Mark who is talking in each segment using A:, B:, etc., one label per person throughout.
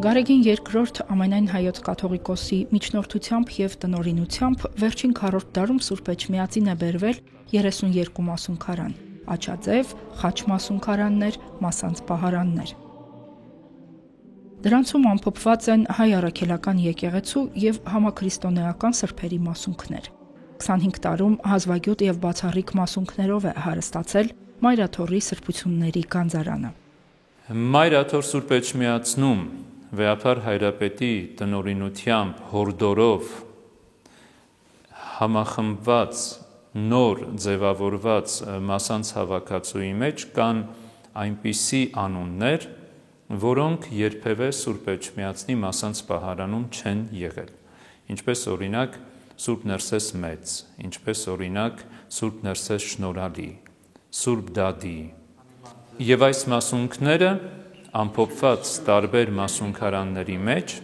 A: Գարեգին II ամենայն հայոց կաթողիկոսի միջնորդությամբ եւ տնօրինությամբ վերջին 4-րդ դարում Սուրբ Էջմիածին է բերվել 32 մասունքարան, աչաձև, խաչ մասունքարաններ, մասանց պահարաններ։ Դրանցում ամփոփված են հայ առաքելական եկեղեցու եւ համաքրիստոնեական սրբերի մասունքներ։ 25 տարում հազվագյուտ եւ բացառիկ մասունքներով է հարստացել Մայրաթորի սրբությունների գանձարանը։
B: Մայրաթոր Սուրբ Էջմիածնում Վեհափար Հայրապետի տնօրինությամբ հորդորով համախմբված նոր ձևավորված մասանց հավաքածուի մեջ կան այնպիսի անուններ, որոնք երբևէ Սուրբ Էջմիածնի մասանց պահարանում չեն եղել, ինչպես օրինակ Սուրբ Ներսես Մեծ, ինչպես օրինակ Սուրբ Ներսես Շնորհալի, Սուրբ Դադի, եւ այս մասունքները ամփոփված տարբեր մասունքարանների մեջ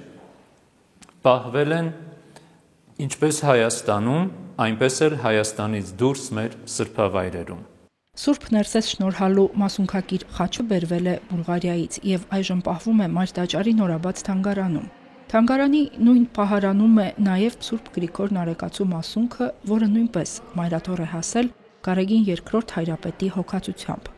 B: պահվել են ինչպես Հայաստանում, այնպես էլ Հայաստանից դուրս մեր սրբավայրերում։
A: Սուրբ Ներսես Շնորհալու մասունքակիր խաչը բերվել է Բուլղարիայից եւ այժմ պահվում է Մարտաճարի նորաբաց թանգարանում։ Թանգարանի նույն պահարանում է նաեւ Սուրբ Գրիգոր Նարեկացու մասունքը, որը նույնպես Մայրաթոր է հասել Գարեգին II Հայրապետի հոգացությամբ։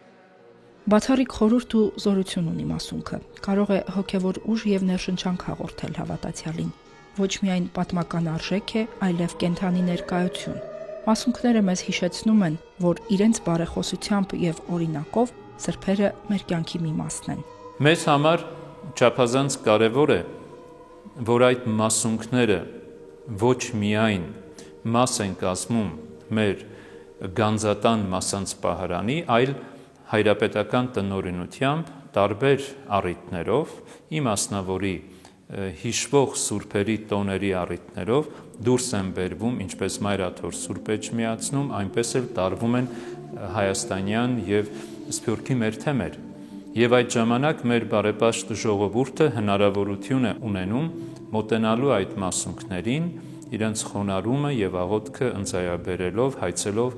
A: Բացառիկ խորհուրդ ու զորություն ունի մասունքը, կարող է հոգևոր ուժ եւ ներշնչանք հաղորդել հավատացյալին։ Ոչ միայն պատմական արժեք է, այլև կենթանի ներկայություն։ Մասունքները մեզ հիշեցնում են, որ իրենց բարեխոսությամբ եւ օրինակով սրբերը մեր կյանքի մի մասն են։
B: Մեզ համար չափազանց կարևոր է, որ այդ մասունքները ոչ միայն մաս են կազմում մեր գանձատան մասանց պահարանի, այլ հայրապետական տնօրինությամբ տարբեր առիթներով, ի մասնավորի հիշվող սուրբերի տոների առիթներով դուրս են բերվում ինչպես Մայրաթոր Սուրբ Էջմիածնում, այնպես էլ տարվում են հայաստանյան եւ սփյուռքի մեր թեմեր։ Եվ այդ ժամանակ մեր բարեպաշտ ժողովուրդը հնարավորություն է ունենում մոտենալու այդ մասունքներին, իրենց խոնարհումը եւ աղոթքը ընծայաբերելով, հայցելով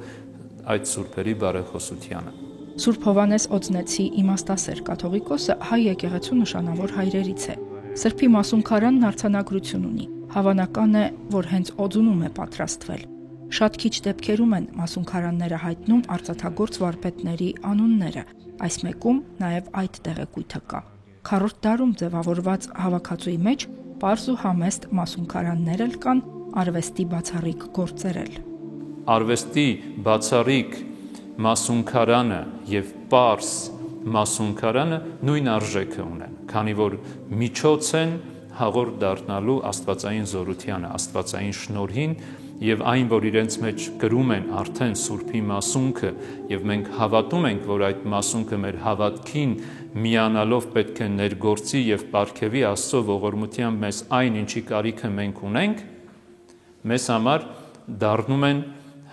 B: այդ սուրբերի բարեխոսությանը։
A: Սուրբ Հովհաննես Օձնեցի իմաստասեր կաթողիկոսը հայ եկեղեցու նշանավոր հայրերից է։ Սրբի մասունքարանն արձանագրություն ունի։ Հավանական է, որ հենց օձունում է պատրաստվել։ Շատ քիչ դեպքերում են մասունքարանները հայտնում արծաթագործ վարպետների անունները, այս մեկում նաև այդ տեղեկույթը կա։ 4-րդ դարում ձևավորված հավաքածուի մեջ պարզ ու համեստ մասունքարաններ էլ կան, արվեստի բացառիկ գործեր էլ։
B: Արվեստի բացառիկ մասունքարանը եւ պարզ մասունքարանը նույն արժեքը ունեն, քանի որ միջոց են հաղորդ դառնալու աստվածային զորությանը, աստվածային շնորհին եւ այն, որ իրենց մեջ գրում են արդեն Սուրբի մասունքը եւ մենք հավատում ենք, որ այդ մասունքը մեր հավատքին միանալով պետք է ներգործի եւ պարգևի Աստծո ողորմությամբ մեզ այն, ինչի կարիքը մենք ունենք, մեզ համար դառնում են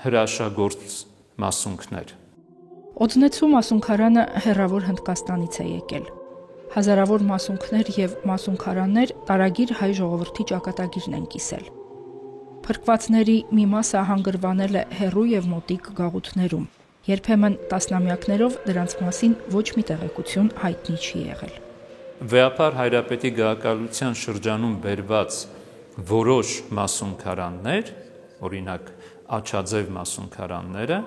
B: հրաշագործ մասունքներ։
A: Օձնեցու մասունքարանը հեռավոր Հնդկաստանից է եկել։ Հազարավոր մասունքներ եւ մասունքարաններ տարագիր հայ ժողովրդի ճակատագիրն են կիսել։ Փրկվածների մի մասը հանգրվանել է հեռու եւ մոտիկ գաղութներում։ Երբեմն տասնամյակներով դրանց մասին ոչ մի տեղեկություն հայտնի չի եղել։
B: Վեհափար Հայրապետի գահակալության շրջանում բերված որոշ մասունքարաններ, օրինակ աչաձև մասունքարանները,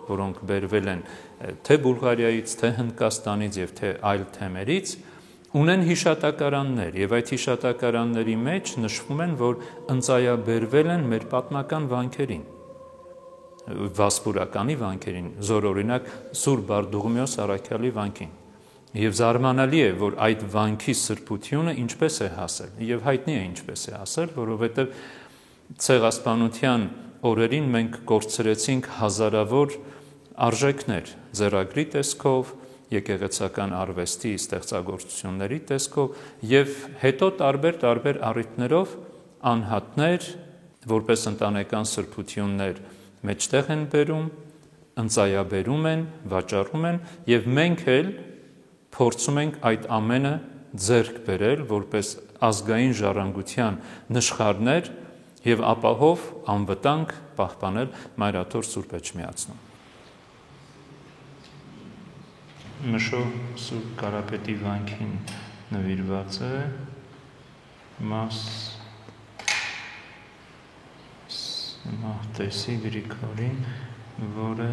B: որոնք բերվել են թե Բուլղարիայից, թե Հնդկաստանից եւ թե այլ թեմերից, ունեն հիշատակարաններ եւ այդ հիշատակարանների մեջ նշվում են, որ ընծայաբերվել են մեր պատմական վանքերին, վասպուրականի վանքերին, զորօրինակ Սուրբ Բարդուղիմեոս առաքյալի վանքին։ Եվ զարմանալի է, որ այդ վանքի սրբությունը ինչպես է հասել, եւ հայտնի է ինչպես է հասել, որովհետեւ ցեղասպանության օրերին մենք կորցրեցինք հազարավոր արժեքներ ձեռագրի տեսքով, եկեղեցական արվեստի ստեղծագործությունների տեսքով եւ հետո տարբեր առիթներով անհատներ, որպես ընտանեկան սրբություններ մեջտեղ են բերում, ընծայաբերում են, վաճառում են եւ մենք էլ փորձում ենք այդ ամենը ձեռք բերել որպես ազգային ժառանգության նշխարներ եւ ապահով անվտանգ պահպանել Մայրաթոր Սուրբ Էջմիածնում։ Մշո Սուրբ Կարապետի վանքին նվիրված է Մահտեսի Գրիգորին, որը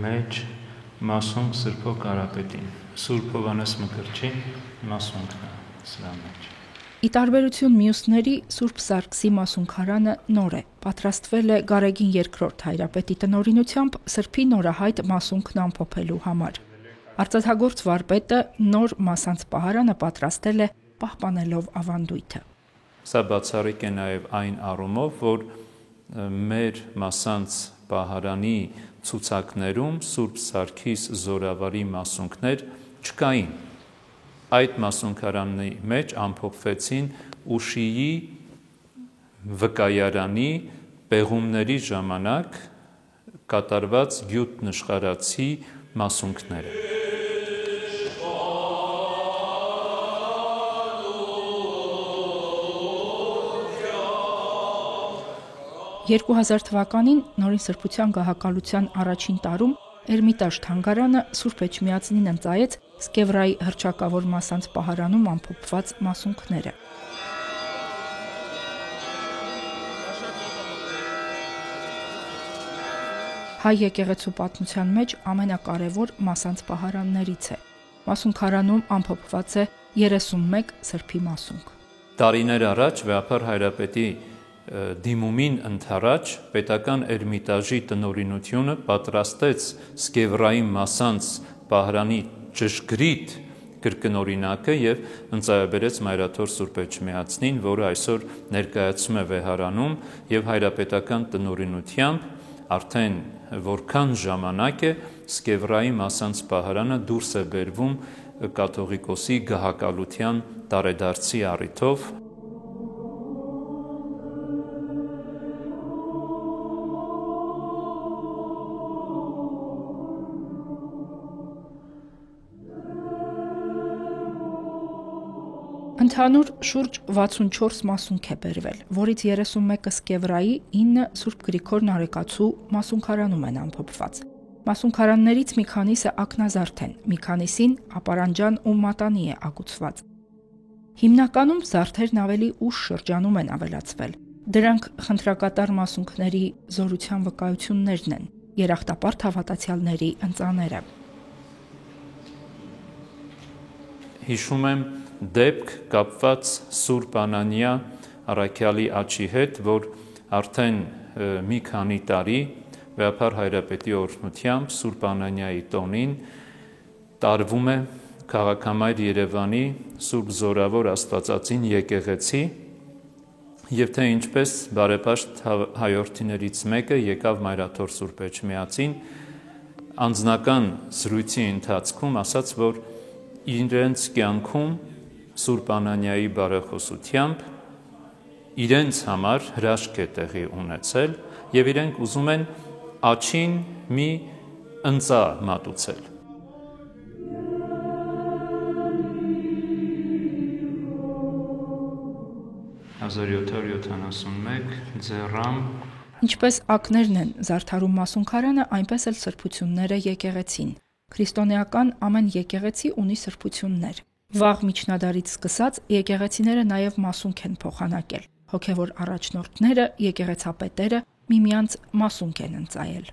B: մեջ Մասունք Սրբո Կարապետին, Սուրբ Հովհաննես Մկրտչի մասունքն է սրա մեջ։
A: Ի տարբերություն մյուսների, Սուրբ Սարգսի մասունքարանը նոր է, պատրաստվել է Գարեգին II հայրապետի տնօրինությամբ Սրբի նորահայտ մասունքն ամփոփելու համար։ Արծաթագործ վարպետը նոր մասանց պահարանը պատրաստել է պահպանելով ավանդույթը։
B: Սա բացառիկ է նաև այն առումով, որ մեր մասանց պահարանի ցուցակներում Սուրբ Սարգիս Զորավարի մասունքներ չկային։ Այդ մասունքարանի մեջ ամփոփվեցին Ուշիի վկայարանի պեղումների ժամանակ կատարված գյուտ նշխարացի մասունքները։
A: 2000 թվականին Նորին Սրբության գահակալության առաջին տարում Էրմիտաժ թանգարանը Սուրբ Էջմիածնին ընծայեց Սկևրայի հռչակավոր մասանց պահարանում ամփոփված մասունքները։ Հայ եկեղեցու պատմության մեջ ամենակարևոր մասանց պահարաններից է։ Մասունքարանում ամփոփված է 31 սրբի մասունք։
B: Տարիներ առաջ Վեհափար հայրապետի դիմումին ընդառաջ պետական Էրմիտաժի տնօրինությունը պատրաստեց Սկևրայի մասանց պահարանի ճշգրիտ կրկնօրինակը եւ ընծայաբերեց Մայրաթոր Սուրբ Էջմիածնին, որը այսօր ներկայացում է Վեհարանում եւ հայրապետական տնօրինությամբ արդեն որքան ժամանակ է Սկևրայի մասանց պահարանը դուրս է բերվում կաթողիկոսի գահակալության տարեդարձի առիթով։
A: Ընդհանուր շուրջ 64 մասունք է բերվել, որից 31-ը Սկևրայի, 9-ը Սուրբ Գրիգոր Նարեկացու մասունքարանում են ամփոփված։ Մասունքարաններից մի քանիսը ակնազարդ են, մի քանիսին ապարանջան ու մատանի է ագուցված։ Հիմնականում զարդերն ավելի ուշ շրջանում են ավելացվել։ Դրանք խնդրակատար մասունքների զորության վկայություններն են, երախտապարտ հավատացյալների ընծաները։
B: Հիշում եմ դեպք կապված Սուրբ Անանիա առաքյալի աչի հետ, որ արդեն մի քանի տարի Վեհափար հայրապետի օրհնությամբ Սուրբ Անանիայի տոնին տարվում է քաղաքամայր Երևանի Սուրբ Զորավոր Աստվածածին եկեղեցի եւ թե ինչպես բարեպաշտ հայորդիներից մեկը եկավ Մայրաթոր Սուրբ Էջմիածին անձնական զրույցի ընթացքում ասաց, որ իրենց կյանքում Սուրբ Անանիայի բարեխոսությամբ իրենց համար հրաշք է տեղի ունեցել եւ իրենք ուզում են աչին մի ընծա մատուցել։ 1771 ձեռամ
A: Ինչպես ակներն են զարդարում մասունքարանը, այնպես էլ սրբությունները եկեղեցին։ Քրիստոնեական ամեն եկեղեցի ունի սրբություններ։ Վաղ միջնադարից սկսած եկեղեցիները նաև մասունք են փոխանակել։ Հոգևոր առաջնորդները, եկեղեցապետերը միմյանց մասունք են ընծայել։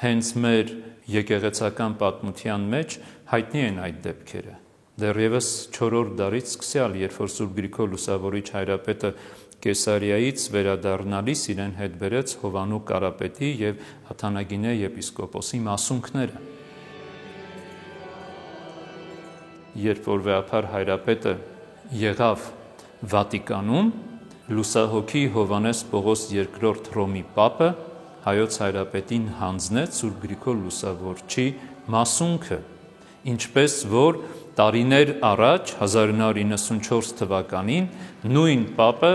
B: Հենց մեր եկեղեցական պատմության մեջ հայտնի են այդ դեպքերը։ Դեռևս 4-րդ դարից սկսյալ, երբ որ Սուրբ Գրիգոր Լուսավորիչ հայրապետը Կեսարիայից վերադառնալիս իրեն հետ բերեց Հովանու Կարապետի եւ Աթանագինե եպիսկոպոսի մասունքները։ Երբ որ Վեհափար հայրապետը եղավ Վատիկանում, լուսահոգի Հովանես Պողոս II Հռոմի Պապը հայոց հայրապետին հանձնեց Սուրբ Գրիգոր Լուսավորչի մասունքը, ինչպես որ տարիներ առաջ 1994 թվականին նույն Պապը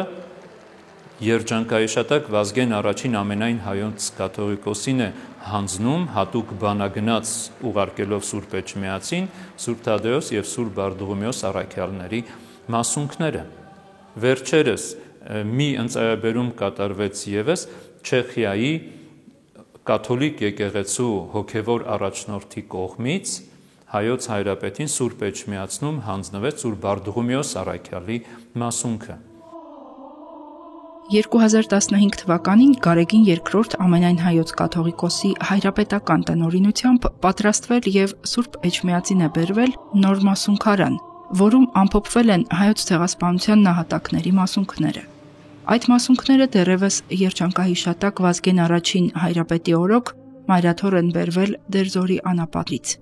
B: երջանկայիշատակ Վազգեն առաջին ամենայն հայոց կաթողիկոսին է հանձնում հատուկ բանագնաց ուղարկելով Սուրբ Էջմիածին Սուրբ Թադեոս եւ Սուրբ Բարդուղիմեոս առաքյալների մասունքները։ Վերջերս մի ընծայաբերում կատարվեց եւս Չեխիայի կաթոլիկ եկեղեցու հոգևոր առաջնորդի կողմից հայոց հայրապետին Սուրբ Էջմիածնում հանձնվեց Սուրբ Բարդուղիմեոս առաքյալի մասունքը։
A: 2015 թվականին Գարեգին II ամենայն հայոց կաթողիկոսի հայրապետական տնօրինությամբ պատրաստվել եւ Սուրբ Էջմիածին է բերվել նոր մասունքարան, որում ամփոփվել են հայոց ցեղասպանության նահատակների մասունքները։ Այդ մասունքները դեռևս երջանկահիշատակ Վազգեն I հայրապետի օրոք մայրաթոռ են բերվել Դերձորի անապատից։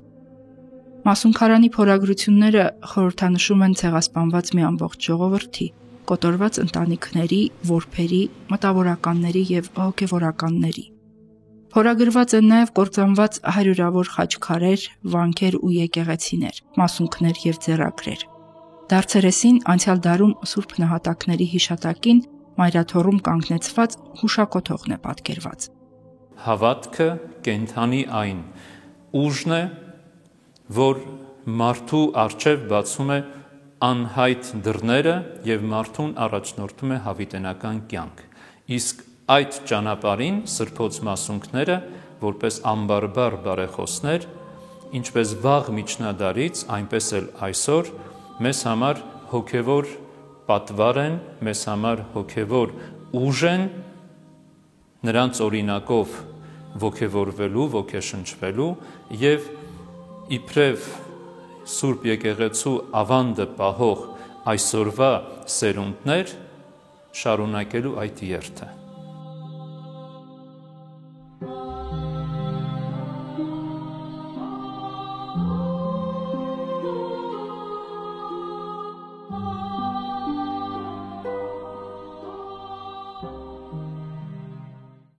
A: Մասունքարանի փորագրությունները խորհրդանշում են ցեղասպանված մի ամբողջ ժողովրդի, կոտորված ընտանիքների, որբերի, մտավորականների եւ հոգեվորականների։ Փորագրված են նաեւ կործանված հարյուրավոր խաչքարեր, վանքեր ու եկեղեցիներ, մասունքներ եւ ձեռագրեր։ Դարձերեսին անցյալ դարում սուրբ նահատակների հիշատակին մայրաթոռում կանգնեցված հուշակոթողն է պատկերված։
B: Հավատքը կենդանի այն ուժն է, որ մարդու առջև բացում է անհայտ դռները եւ մարդուն առաջնորդում է հավիտենական կյանք։ Իսկ այդ ճանապարհին սրբոց մասունքները, որպես ամբարբար բարեխոսներ, ինչպես վաղ միջնադարից, այնպես էլ այսօր մեզ համար հոգևոր պատվար են, մեզ համար հոգևոր ուժ են, նրանց օրինակով ոգևորվելու, ոգեշնչվելու եւ իբրև Սուրբ եկեղեցու ավանդը պահող այսօրվա սերունդներ շարունակելու այդ երթը։